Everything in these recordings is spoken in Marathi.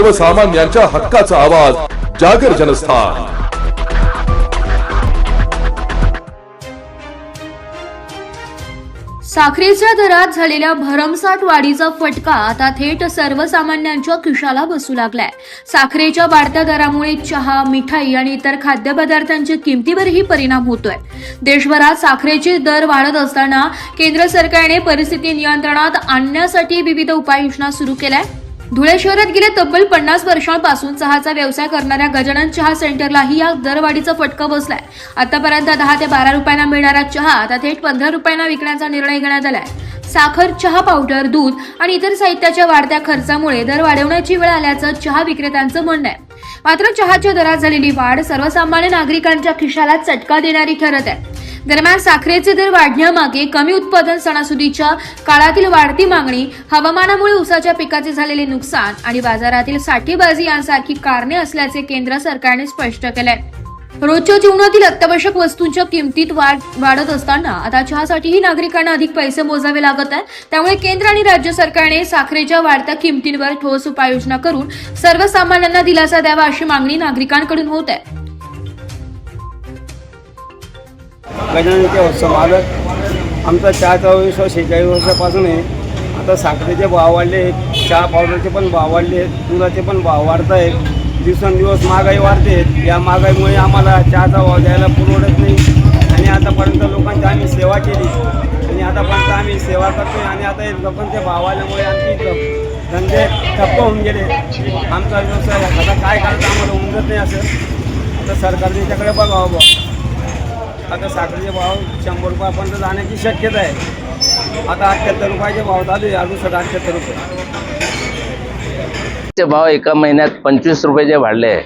सर्वसामान्यांच्या हक्काचा आवाज जागर जनस्थान। साखरेच्या दरात झालेल्या भरमसाठ वाढीचा फटका आता थेट सर्वसामान्यांच्या खिशाला बसू लागलाय। साखरेच्या वाढत्या दरामुळे चहा, मिठाई आणि इतर खाद्यपदार्थांच्या किमतीवरही परिणाम होतोय। देशभरात साखरेचे दर वाढत असताना केंद्र सरकारने परिस्थिती नियंत्रणात आणण्यासाठी विविध उपाययोजना सुरू केल्या। धुळे शहरात गेल्या तब्बल 50 वर्षांपासून चहाचा व्यवसाय करणाऱ्या गजानन चहा सेंटरलाही या दरवाढीचा फटका बसलाय। आतापर्यंत 10 ते 12 रुपयांना मिळणारा चहा आता थेट 15 रुपयांना विकण्याचा निर्णय घेण्यात आलाय। साखर, चहा पावडर, दूध आणि इतर साहित्याच्या वाढत्या खर्चामुळे दर वाढवण्याची वेळ आल्याचं चहा विक्रेत्यांचं म्हणणं आहे। मात्र चहाच्या दरात झालेली वाढ सर्वसामान्य नागरिकांच्या खिशाला चटका देणारी ठरत आहे। दरम्यान साखरेचे दर वाढण्यामागे कमी उत्पादन, सणासुदीच्या काळातील वाढती मागणी, हवामानामुळे ऊसाच्या पिकाचे झालेले नुकसान आणि बाजारातील साठेबाजी यांसारखी कारणे असल्याचे केंद्र सरकारने स्पष्ट केलंय। रोजच्या जीवनातील अत्यावश्यक वस्तूंच्या किमतीत वाढत असताना आता चहासाठीही नागरिकांना अधिक पैसे मोजावे लागत आहेत। त्यामुळे केंद्र आणि राज्य सरकारने साखरेच्या वाढत्या किमतींवर ठोस उपाययोजना करून सर्वसामान्यांना दिलासा द्यावा अशी मागणी नागरिकांकडून होत आहे। गजाननचे उत्सव मालक आमचा चहाचा व्यवसाय 46 वर्षापासून आहे। आता साखरेचे भाव वाढले, चहा पावडरचे पण भाव वाढले, दुधाचे पण भाव वाढत आहेत। दिवसेंदिवस महागाई वाढते। या महागाईमुळे आम्हाला चहाचा भाव द्यायला परवडत नाही आणि आतापर्यंत लोकांची आम्ही सेवा केली आणि आतापर्यंत आम्ही सेवा करतोय आणि आता लोकांचे भाव आल्यामुळे आमची धंदे ठप्प होऊन गेले। आमचा व्यवसाय आता काय करायचं आम्हाला उमजत नाही। असं आता सरकारने त्याकडे बघावं। आता साखरेचे भाव 100 रुपयापर्यंत जाण्याची शक्यता आहे। आता 78 रुपयाचे भाव चालू आहे, अजून 78 रुपये चे भाव एका महिन्यात 25 रुपये जे वाढले आहे,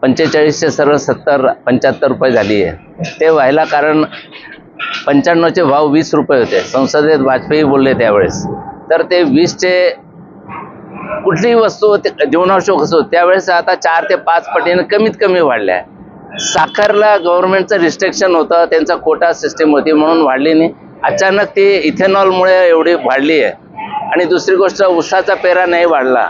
45 चे सर्व 70-75 रुपये झाली आहे। ते व्हायला कारण 95 चे भाव 20 रुपये होते। संसदेत वाजपेयी बोलले त्यावेळेस, तर ते 20 चे कुठलीही वस्तू जीवनावश्यक असो त्यावेळेस आता 4 ते 5 पटीने कमीत कमी वाढल्या आहे। साखरला गव्हर्नमेंटचं रिस्ट्रिक्शन होतं, त्यांचा कोटा सिस्टीम होती म्हणून वाढली नाही। अचानक ती इथेनॉलमुळे एवढी वाढली आहे। आणि दुसरी गोष्ट, ऊसाचा पेरा नाही वाढला,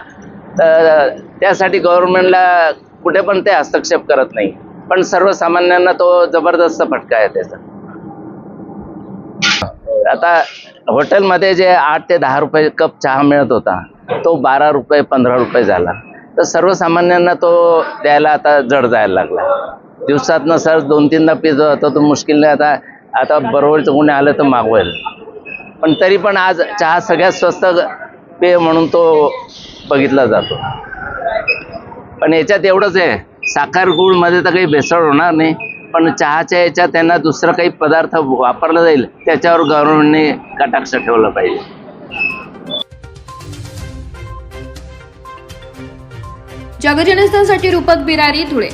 तर त्यासाठी गव्हर्नमेंटला कुठे पण ते हस्तक्षेप करत नाही, पण सर्वसामान्यांना तो जबरदस्त फटका आहे त्याचा। आता हॉटेलमध्ये जे 8 ते 10 रुपये कप चहा मिळत होता तो 12 रुपये 15 रुपये झाला, तर सर्वसामान्यांना तो द्यायला आता जड जायला लागला। दिवसातनं सर 2-3दा पितो होता तो मुश्किलने आता बरोबरचं कोणी आलं तर मागवेल, पण तरी पण आज चहा सगळ्यात स्वस्त पेय म्हणून तो बघितला जातो। पण याच्यात एवढंच आहे, साखर गुळमध्ये तर काही भेसळ होणार नाही, पण चहाच्या याच्यात त्यांना दुसरं काही पदार्थ वापरला जाईल त्याच्यावर गव्हर्नमेंटने कटाक्ष ठेवलं पाहिजे। जागर जनस्थानसाठी रूपक बिरारी, धुळे।